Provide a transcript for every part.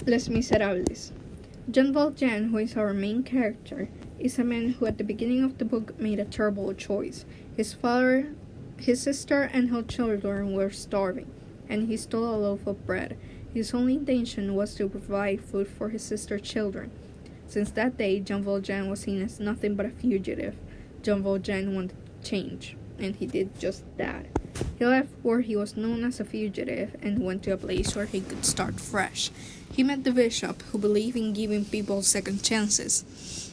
Les Miserables. Jean Valjean, who is our main character, is a man who at the beginning of the book made a terrible choice. His father, his sister, and her children were starving, and he stole a loaf of bread. His only intention was to provide food for his sister's children. Since that day, Jean Valjean was seen as nothing but a fugitive. Jean Valjean wanted change, and he did just that. He left where he was known as a fugitive and went to a place where he could start fresh. He met the bishop, who believed in giving people second chances.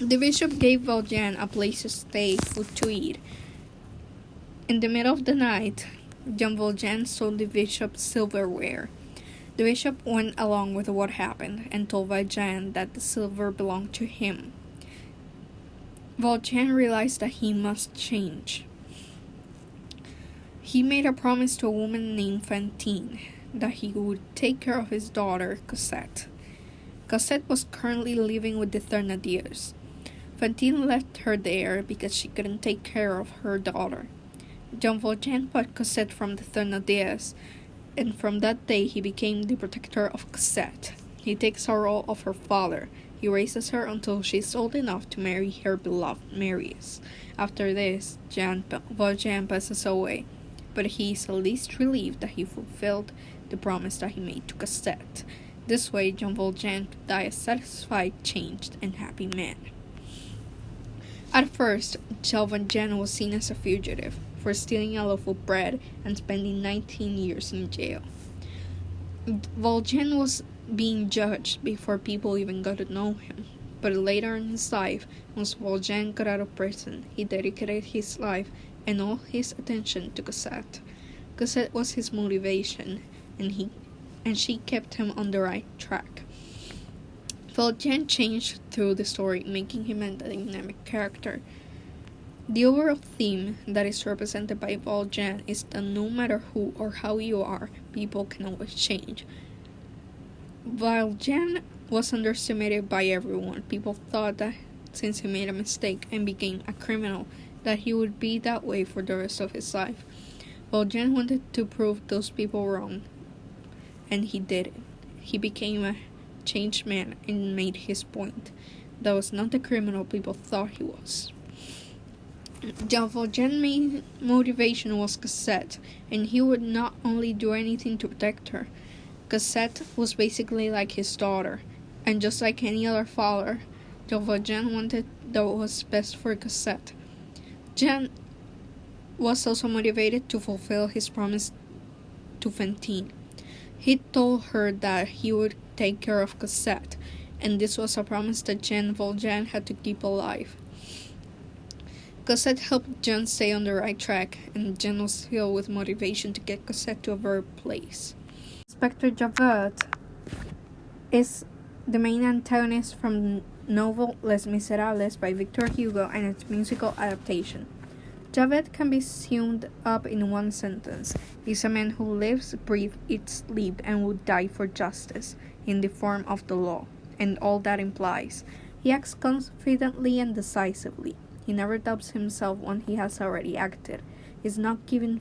The bishop gave Valjean a place to stay, food to eat. In the middle of the night, Jean Valjean stole the bishop's silverware. The bishop went along with what happened and told Valjean that the silver belonged to him. Valjean realized that he must change. He made a promise to a woman named Fantine that he would take care of his daughter, Cosette. Cosette was currently living with the Thénardiers. Fantine left her there because she couldn't take care of her daughter. Jean Valjean bought Cosette from the Thénardiers, and from that day he became the protector of Cosette. He takes the role of her father. He raises her until she is old enough to marry her beloved Marius. After this, Jean Valjean passes away, but he is at least relieved that he fulfilled the promise that he made to Cosette. This way, Jean Valjean could die a satisfied, changed, and happy man. At first, Jean Valjean was seen as a fugitive for stealing a loaf of bread and spending 19 years in jail. Valjean was being judged before people even got to know him. But later in his life, once Valjean got out of prison, he dedicated his life and all his attention to Cosette. Cosette was his motivation, and she kept him on the right track. Valjean changed through the story, making him a dynamic character. The overall theme that is represented by Valjean is that no matter who or how you are, people can always change. Valjean was underestimated by everyone. People thought that since he made a mistake and became a criminal, that he would be that way for the rest of his life. Valjean wanted to prove those people wrong, and he did it. He became a changed man and made his point. That was not the criminal people thought he was. Jean Valjean's main motivation was Cosette, and he would not only do anything to protect her. Cosette was basically like his daughter, and just like any other father, Jean Valjean wanted what was best for Cosette. Jean was also motivated to fulfill his promise to Fantine. He told her that he would take care of Cosette, and this was a promise that Jean Valjean had to keep alive. Cosette helped Jean stay on the right track, and Jean was filled with motivation to get Cosette to a better place. Inspector Javert is the main antagonist from the novel Les Miserables by Victor Hugo and its musical adaptation. Javert can be summed up in one sentence. He's a man who lives, breathes, eats, sleeps, and would die for justice in the form of the law, and all that implies. He acts confidently and decisively. He never doubts himself when he has already acted. He's not given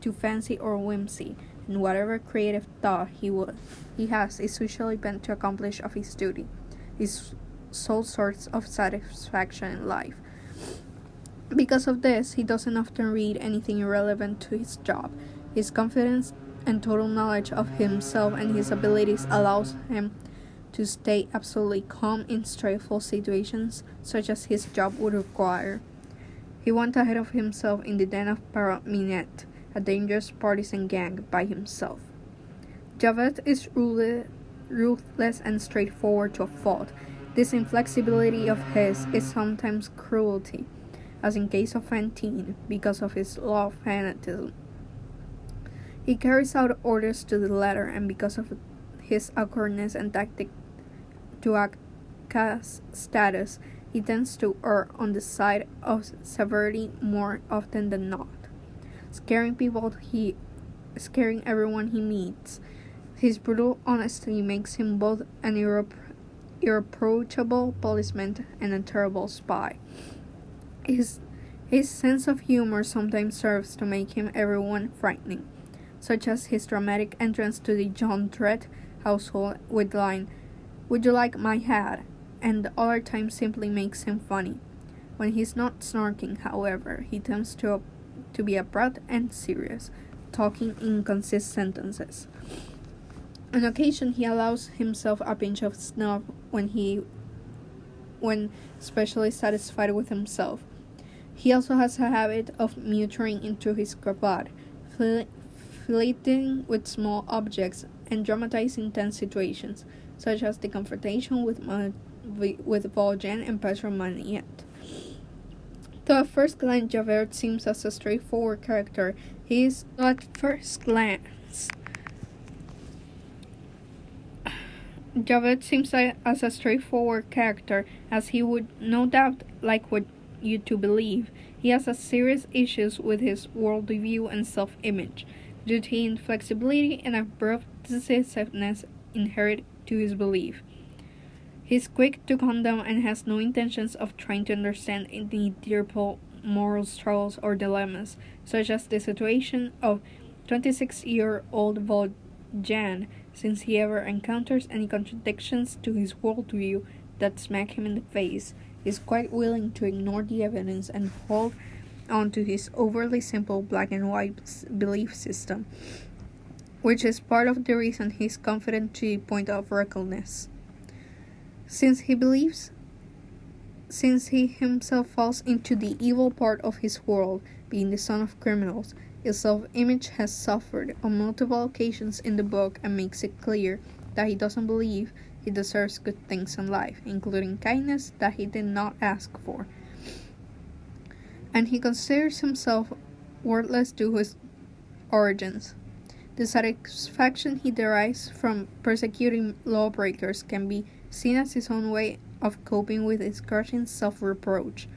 to fancy or whimsy, and whatever creative thought he has is usually bent to accomplish of his duty, his sole source of satisfaction in life. Because of this, he doesn't often read anything irrelevant to his job. His confidence and total knowledge of himself and his abilities allows him to stay absolutely calm in stressful situations such as his job would require. He went ahead of himself in the den of Parrot Minette, a dangerous partisan gang, by himself. Javert is ruthless and straightforward to a fault. This inflexibility of his is sometimes cruelty, as in case of Fantine, because of his law fanatism. He carries out orders to the letter, and because of his awkwardness and tactic to outcast status, he tends to err on the side of severity more often than not, scaring everyone he meets. His brutal honesty makes him both an irreproachable policeman and a terrible spy. His sense of humor sometimes serves to make him everyone frightening, such as his dramatic entrance to the Jondrette household with the line, "Would you like my hat?" and the other time simply makes him funny. When he's not snarking, however, he tends to be abrupt and serious, talking in concise sentences. On occasion, he allows himself a pinch of snuff when especially satisfied with himself. He also has a habit of muttering into his cravat, flirting with small objects, and dramatizing tense situations, such as the confrontation with Valjean and Pedro Maniette. Though at first glance Javert seems as a straightforward character, Javert seems as a straightforward character, as he would no doubt like what you to believe. He has a serious issues with his worldview and self-image, due to the inflexibility and abrupt decisiveness inherent to his belief. He is quick to condemn and has no intentions of trying to understand any deeper moral struggles or dilemmas, such as the situation of 26-year-old Valjean, since he ever encounters any contradictions to his worldview that smack him in the face. He is quite willing to ignore the evidence and hold on to his overly simple black and white belief system, which is part of the reason he is confident to the point of recklessness. Since he himself falls into the evil part of his world, being the son of criminals, his self-image has suffered on multiple occasions in the book and makes it clear that he doesn't believe he deserves good things in life, including kindness that he did not ask for. And he considers himself worthless due to his origins. The satisfaction he derives from persecuting lawbreakers can be seen as his own way of coping with his crushing self-reproach.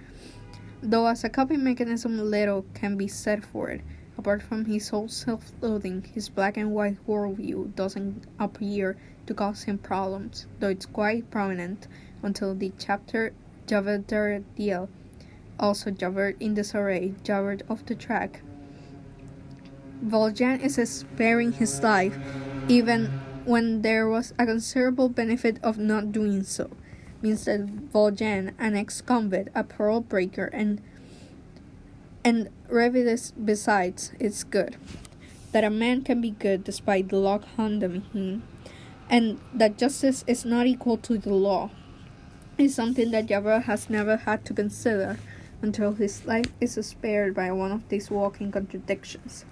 Though as a coping mechanism little can be said for it. Apart from his whole self-loathing, his black and white worldview doesn't appear to cause him problems, though it's quite prominent until the chapter Javert deal, also Javert in disarray, Javert off the track. Valjean is sparing his life, even when there was a considerable benefit of not doing so, means that Valjean, an ex-convict, a parole breaker, and Revidus besides, is good. That a man can be good despite the law condemning him, and that justice is not equal to the law, is something that Javert has never had to consider until his life is spared by one of these walking contradictions.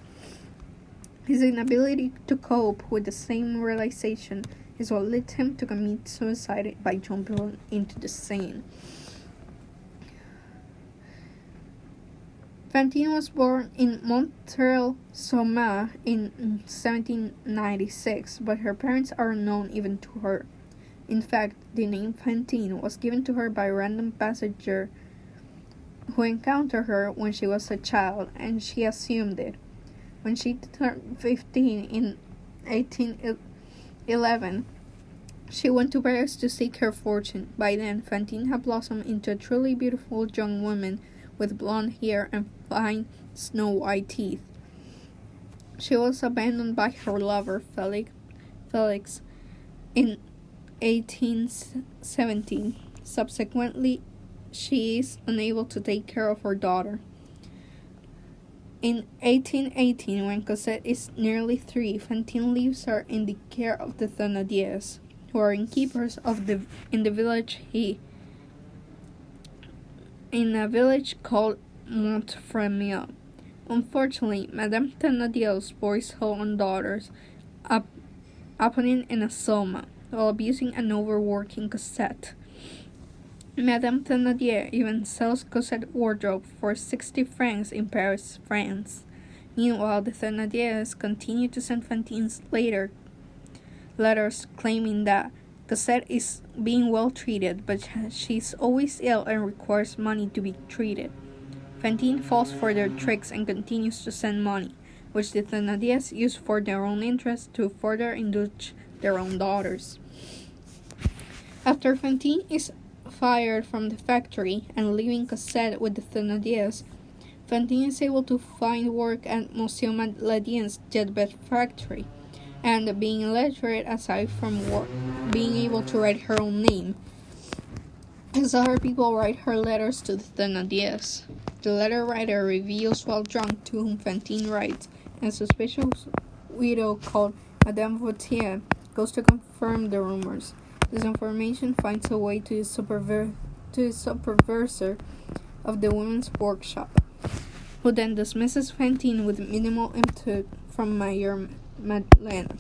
His inability to cope with the same realization is what led him to commit suicide by jumping into the Seine. Fantine was born in Montreal-sur-Mer in 1796, but her parents are unknown even to her. In fact, the name Fantine was given to her by a random passenger who encountered her when she was a child, and she assumed it. When she turned 15 in 1811, she went to Paris to seek her fortune. By then, Fantine had blossomed into a truly beautiful young woman with blonde hair and fine snow-white teeth. She was abandoned by her lover, Felix, in 1817. Subsequently, she is unable to take care of her daughter. In 1818, when Cosette is nearly 3, Fantine leaves her in the care of the Thénardiers, who are innkeepers in the village in a village called Montfermeil. Unfortunately, Madame Thénardier's boys' own daughters happening in a soma, while abusing and overworking Cosette. Madame Thénardier even sells Cosette's wardrobe for 60 francs in Paris, France. Meanwhile, the Thénardiers continue to send Fantine's letters claiming that Cosette is being well treated, but she's always ill and requires money to be treated. Fantine falls for their tricks and continues to send money, which the Thénardiers use for their own interest to further indulge their own daughters. After Fantine is fired from the factory and leaving Cosette with the Thénardiers, Fantine is able to find work at Monsieur Madelaine's jet-bed factory, and being illiterate aside from being able to write her own name. As other people write her letters to the Thénardiers. The letter writer reveals while drunk to whom Fantine writes, and a suspicious widow called Madame Vautier goes to confirm the rumors. This information finds a way to the supervisor of the women's workshop, who then dismisses Fantine with minimal input from Mayor Madeleine.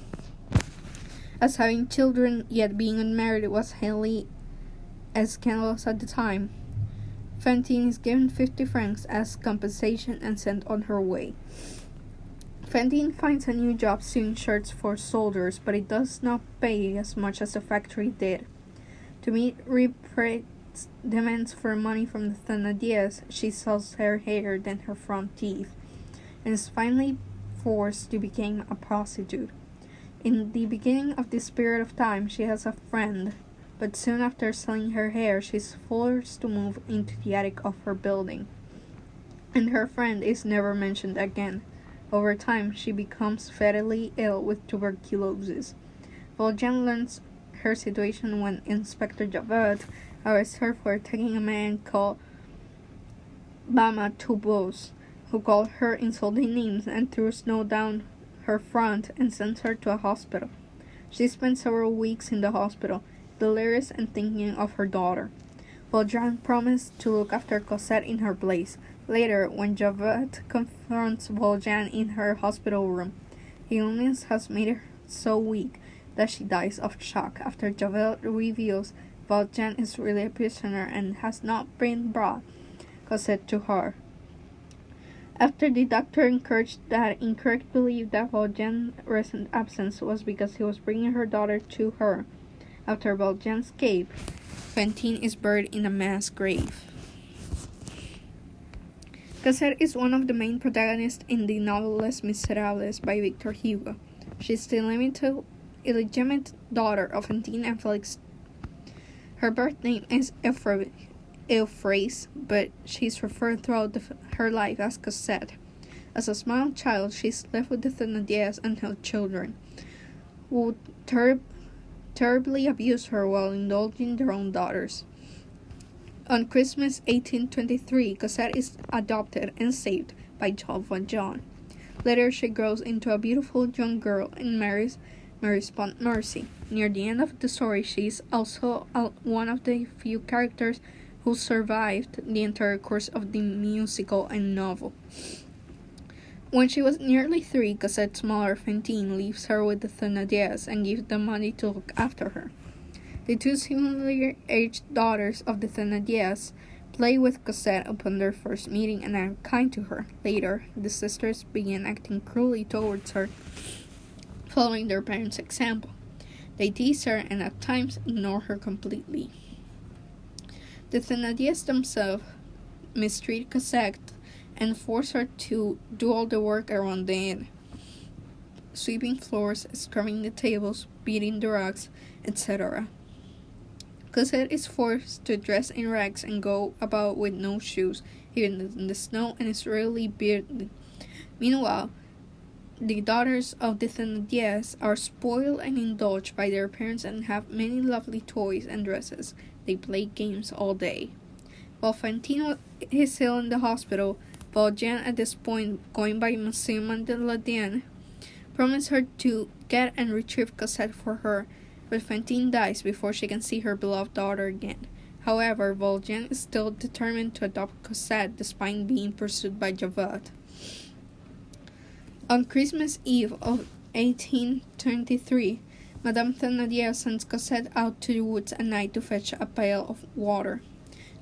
As having children yet being unmarried was highly scandalous at the time, Fantine is given 50 francs as compensation and sent on her way. Fantine finds a new job sewing shirts for soldiers, but it does not pay as much as the factory did. To meet Repre's demands for money from the Thénardiers, she sells her hair than her front teeth, and is finally forced to become a prostitute. In the beginning of this period of time, she has a friend, but soon after selling her hair, she is forced to move into the attic of her building, and her friend is never mentioned again. Over time, she becomes fatally ill with tuberculosis. Valjean learns her situation when Inspector Javert arrests her for taking a man called Bama Toubouse, who called her insulting names and threw snow down her front and sends her to a hospital. She spends several weeks in the hospital, delirious and thinking of her daughter. Valjean promised to look after Cosette in her place. Later, when Javert confronts Valjean in her hospital room, illness has made her so weak that she dies of shock. After Javert reveals Valjean is really a prisoner and has not been brought Cosette to her. After the doctor encouraged that incorrect belief that Valjean's recent absence was because he was bringing her daughter to her. After Valjean's escape, Fantine is buried in a mass grave. Cosette is one of the main protagonists in the novel Les Miserables by Victor Hugo. She is the illegitimate daughter of Fantine and Felix. Her birth name is Euphrasie, but she is referred throughout her life as Cosette. As a small child, she is left with the Thénardiers and her children, who terribly abuse her while indulging their own daughters. On Christmas 1823, Cosette is adopted and saved by Jean Valjean. Later, she grows into a beautiful young girl and marries Maurice Pontmercy. Near the end of the story, she is also one of the few characters who survived the entire course of the musical and novel. When she was nearly 3, Cosette's mother, Fantine, leaves her with the Thénardiers and gives them money to look after her. The two similarly aged daughters of the Thénardiers play with Cosette upon their first meeting and are kind to her. Later, the sisters begin acting cruelly towards her, following their parents' example. They tease her and at times ignore her completely. The Thénardiers themselves mistreat Cosette and force her to do all the work around the inn, sweeping floors, scrubbing the tables, beating the rugs, etc. Cosette is forced to dress in rags and go about with no shoes, even in the snow, and is rarely bearded. Meanwhile, the daughters of the Thénardiers are spoiled and indulged by their parents and have many lovely toys and dresses. They play games all day. While Fantine is ill in the hospital, Valjean, at this point going by Monsieur Madeleine, promised her to get and retrieve Cosette for her, but Fantine dies before she can see her beloved daughter again. However, Valjean is still determined to adopt Cosette despite being pursued by Javert. On Christmas Eve of 1823, Madame Thénardier sends Cosette out to the woods at night to fetch a pail of water.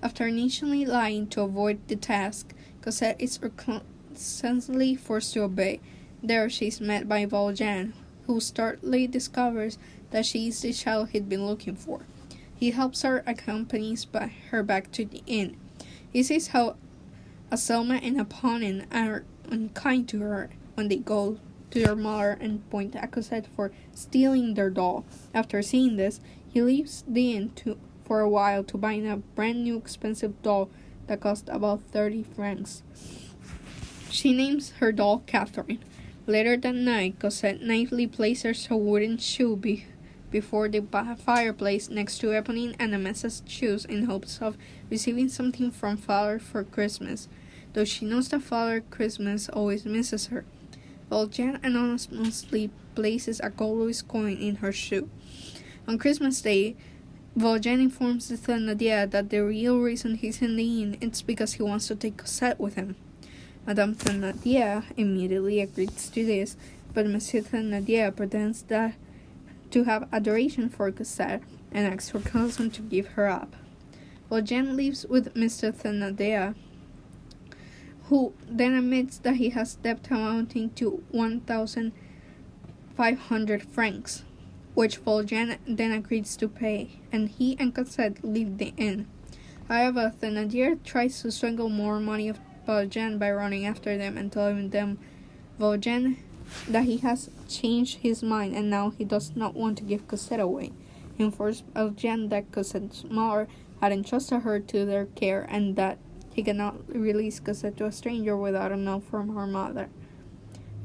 After initially lying to avoid the task, Cosette is constantly forced to obey. There she is met by Valjean, who startlingly discovers that she is the child he'd been looking for. He helps her, accompanies her back to the inn. He sees how Azelma and Éponine are unkind to her when they go to their mother and point at Cosette for stealing their doll. After seeing this, he leaves the inn for a while to buy a brand new expensive doll that cost about 30 francs. She names her doll Catherine. Later that night, Cosette naively places her wooden shoe before the fireplace next to Eponine and Amessa's shoes in hopes of receiving something from Father for Christmas, though she knows that Father Christmas always misses her. Valjean anonymously places a gold Louis coin in her shoe. On Christmas Day, Valjean informs the Thénardier that the real reason he's in the inn is because he wants to take Cosette with him. Madame Thénardier immediately agrees to this, but Monsieur Thénardier pretends to have adoration for Cosette and asks her cousin to give her up. Valjean lives with Mr. Thénardier, who then admits that he has debt amounting to 1,500 francs, which Valjean then agrees to pay, and he and Cosette leave the inn. However, Thénardier tries to strangle more money of Valjean by running after them and telling them Valjean that he has changed his mind and now he does not want to give Cosette away. He informs Valjean that Cosette's mother had entrusted her to their care and that he cannot release Cosette to a stranger without a note from her mother.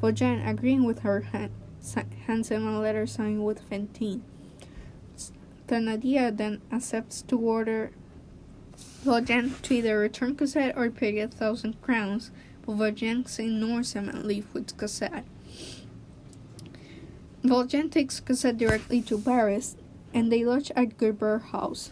Valjean, agreeing with her, hands him a letter signed with Fantine. Thénardier then accepts to order Valjean to either return Cosette or pay 1,000 crowns, but Valjean ignores him and leaves with Cosette. Valjean takes Cosette directly to Paris, and they lodge at Gerbert's house.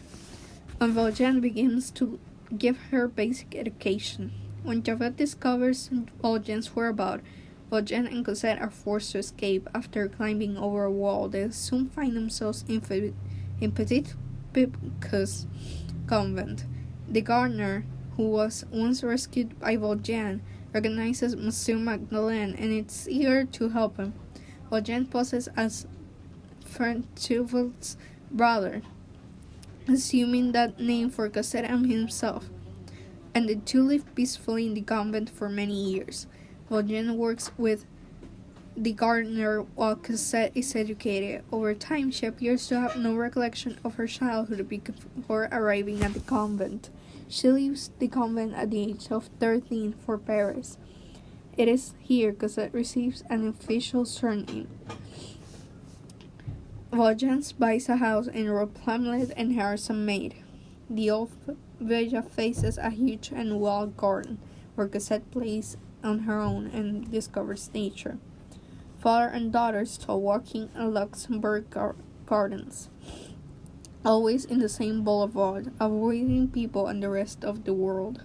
And Valjean begins to give her basic education. When Javert discovers Valjean's whereabouts, Valjean and Cosette are forced to escape. After climbing over a wall, they soon find themselves in Petit Picpus convent. The gardener, who was once rescued by Valjean, recognizes Monsieur Magdalene and is eager to help him. Valjean poses as Frencheville's brother, assuming that name for Cosette and himself, and the two live peacefully in the convent for many years. Valjean works with the gardener while Cosette is educated. Over time, she appears to have no recollection of her childhood before arriving at the convent. She leaves the convent at the age of 13 for Paris. It is here Cosette receives an official surname. Valjean buys a house in Rue Plumet and hires a maid. The old villa faces a huge and wild garden, where Cosette plays on her own and discovers nature. Father and daughter still walking in Luxembourg Gardens, always in the same boulevard, avoiding people and the rest of the world.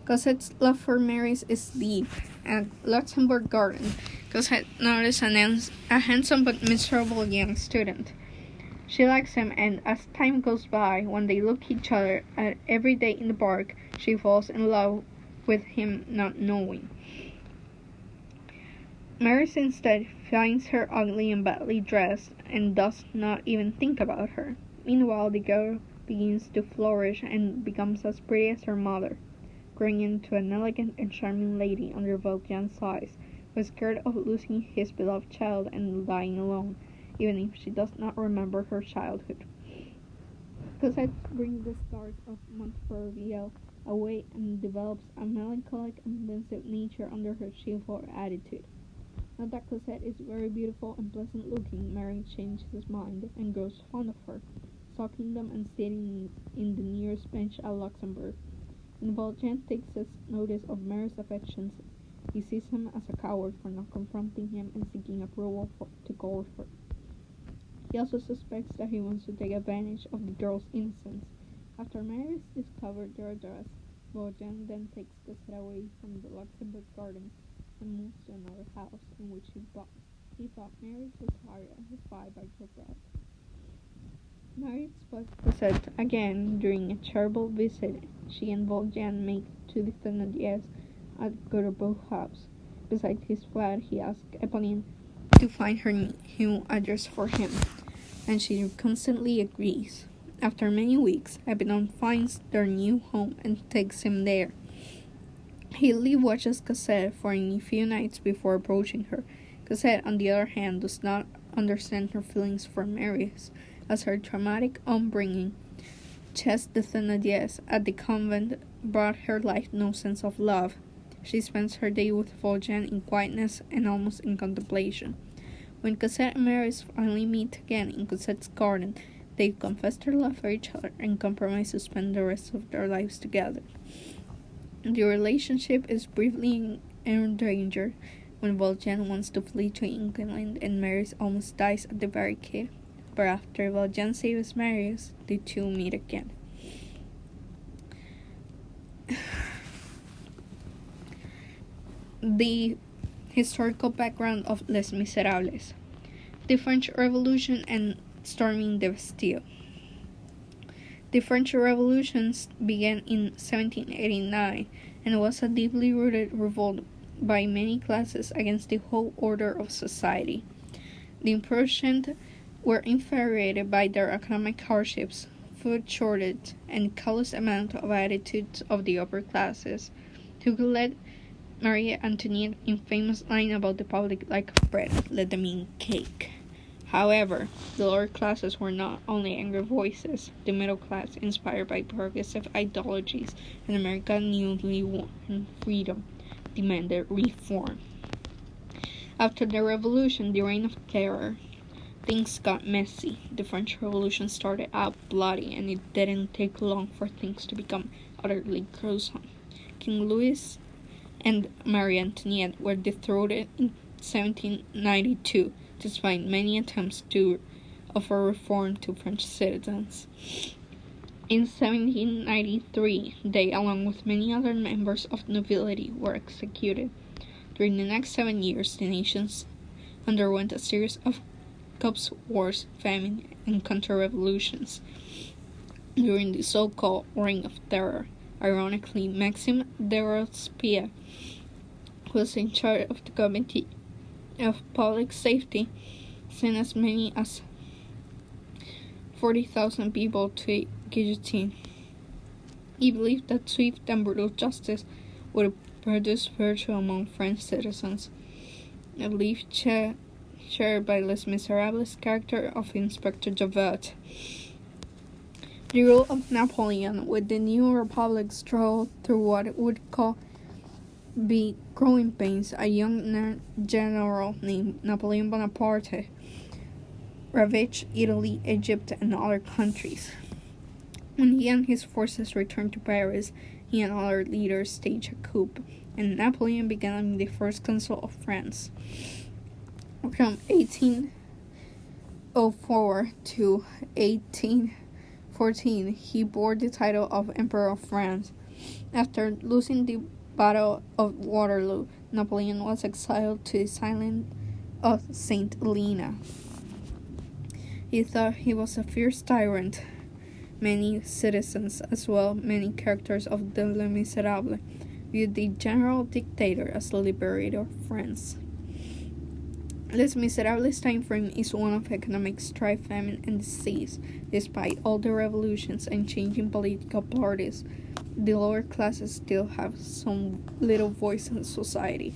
Cosette's love for Marius is deep. At Luxembourg Garden, Cosette notices a handsome but miserable young student. She likes him, and as time goes by, when they look each other at every day in the park, she falls in love with him not knowing. Marius instead finds her ugly and badly dressed, and does not even think about her. Meanwhile, the girl begins to flourish and becomes as pretty as her mother, growing into an elegant and charming lady under Valjean's eyes, who is scared of losing his beloved child and dying alone, even if she does not remember her childhood. Cosette brings the stars of Montfermeil away and develops a melancholic and pensive nature under her chivalrous attitude. Now that Cosette is very beautiful and pleasant looking, Marius changes his mind and grows fond of her, stalking them and sitting in the nearest bench at Luxembourg. When Valjean takes notice of Marius' affections, he sees him as a coward for not confronting him and seeking approval to court her. He also suspects that he wants to take advantage of the girl's innocence. After Marius discovers their address, Valjean then takes Cosette away from the Luxembourg Garden and moves to another house in which he thought Marius was hired and his spy by Javert. Marius spots Cosette again during a charitable visit she and Valjean make to the Thénardiers at Gerbert's house. Beside his flat, he asks Eponine to find her new address for him, and she constantly agrees. After many weeks, Eponine finds their new home and takes him there. He watches Cosette for a few nights before approaching her. Cosette, on the other hand, does not understand her feelings for Marius, as her traumatic upbringing, Ches de Thénardier at the convent, brought her life no sense of love. She spends her day with Valjean in quietness and almost in contemplation. When Cosette and Marius finally meet again in Cosette's garden, they confess their love for each other and compromise to spend the rest of their lives together. The relationship is briefly endangered when Valjean wants to flee to England and Marius almost dies at the barricade. But after Valjean saves Marius, the two meet again. The historical background of Les Miserables. The French Revolution and storming the Bastille. The French Revolution began in 1789 and was a deeply rooted revolt by many classes against the whole order of society. The imprisoned were infuriated by their economic hardships, food shortage, and callous amount of attitudes of the upper classes, who could let Marie Antoinette in famous line about the public like bread, let them eat cake. However, the lower classes were not only angry voices. The middle class, inspired by progressive ideologies and America's newly won freedom, demanded reform. After the revolution, the reign of terror, things got messy. The French Revolution started out bloody, and it didn't take long for things to become utterly gruesome. King Louis and Marie Antoinette were dethroned in 1792, despite many attempts to offer reform to French citizens. In 1793, they, along with many other members of nobility, were executed. During the next 7 years, the nation underwent a series of cups, wars, famine, and counter-revolutions. During the so-called Reign of Terror, ironically, Maxime de Robespierre, who was in charge of the Committee of Public Safety, sent as many as 40,000 people to a guillotine. He believed that swift and brutal justice would produce virtue among French citizens, a belief shared by Les Miserables' character of Inspector Javert. The rule of Napoleon, with the new republic, struggled through what it would call be growing pains. A young general named Napoleon Bonaparte ravaged Italy, Egypt, and other countries. When he and his forces returned to Paris, he and other leaders staged a coup, and Napoleon became the first consul of France. From 1804 to 1814, he bore the title of Emperor of France. After losing the Battle of Waterloo, Napoleon was exiled to the island of St. Helena. He thought he was a fierce tyrant. Many citizens, as well many characters of the Les Miserables, viewed the general dictator as the liberator of France. Les Miserables' time frame is one of economic strife, famine, and disease. Despite all the revolutions and changing political parties, the lower classes still have some little voice in society.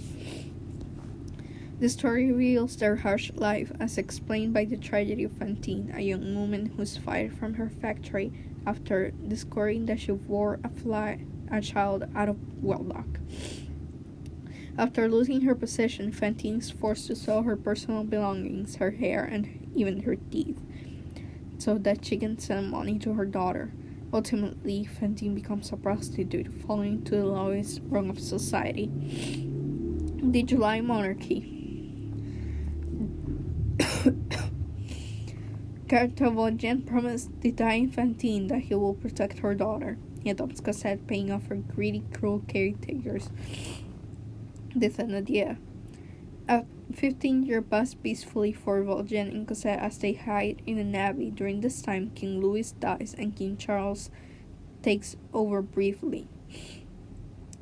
The story reveals their harsh life, as explained by the tragedy of Fantine, a young woman who is fired from her factory after discovering that she bore a child out of wedlock. After losing her position, Fantine is forced to sell her personal belongings, her hair, and even her teeth, so that she can send money to her daughter. Ultimately, Fantine becomes a prostitute, falling to the lowest rung of society. The July Monarchy. Valjean promised the dying Fantine that he will protect her daughter. He adopts Cosette, paying off her greedy, cruel caretakers, the Thénardier. A 15-year passed peacefully for Valjean and Cosette as they hide in an abbey. During this time, King Louis dies and King Charles takes over briefly.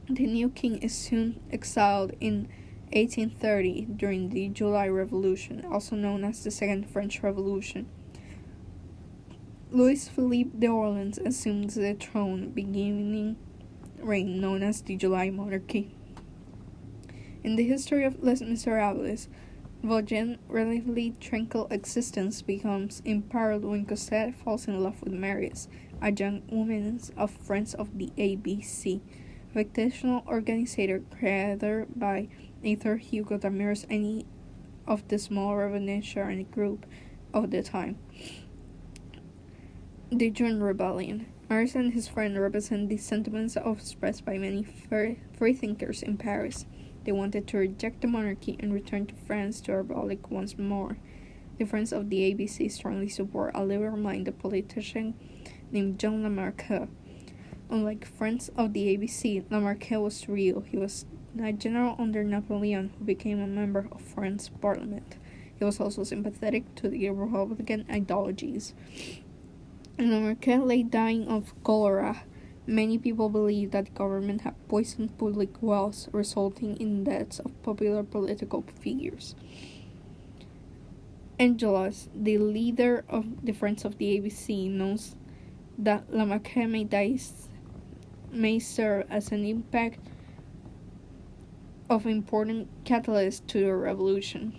The new king is soon exiled in 1830 during the July Revolution, also known as the Second French Revolution. Louis Philippe d'Orléans assumes the throne, beginning reign known as the July Monarchy. In the history of Les Miserables, Valjean's relatively tranquil existence becomes imperiled when Cosette falls in love with Marius, a young woman of Friends of the ABC, a fictional organization created by Arthur Hugo that mirrors any of the small revolutionary group of the time. The June Rebellion. Marius and his friend represent the sentiments expressed by many freethinkers in Paris. They wanted to reject the monarchy and return to France to abolish once more. The Friends of the ABC strongly support a liberal-minded politician named Jean Lamarque. Unlike Friends of the ABC, Lamarque was real. He was a general under Napoleon who became a member of France's parliament. He was also sympathetic to the Republican ideologies. Lamarque lay dying of cholera. Many people believe that the government had poisoned public wells, resulting in deaths of popular political figures. Enjolras, the leader of the Friends of the ABC, knows that Lamarque may serve as an impact of important catalyst to the revolution.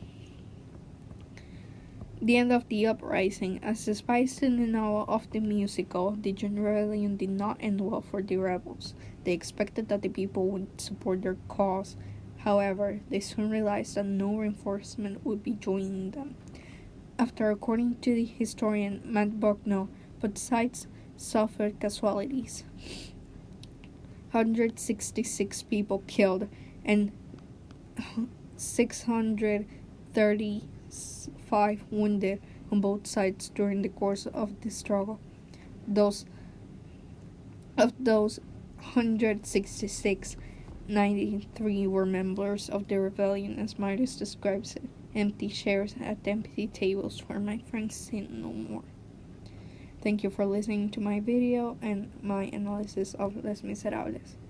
The end of the uprising. As despised in the novel of the musical, the June Rebellion did not end well for the rebels. They expected that the people would support their cause. However, they soon realized that no reinforcement would be joining them. According to the historian Matt Bucknell, both sides suffered casualties. 166 people killed and 635 wounded on both sides during the course of the struggle. Of those 166, 93 were members of the rebellion, as Marius describes it. Empty chairs at empty tables where my friends sit no more. Thank you for listening to my video and my analysis of Les Miserables.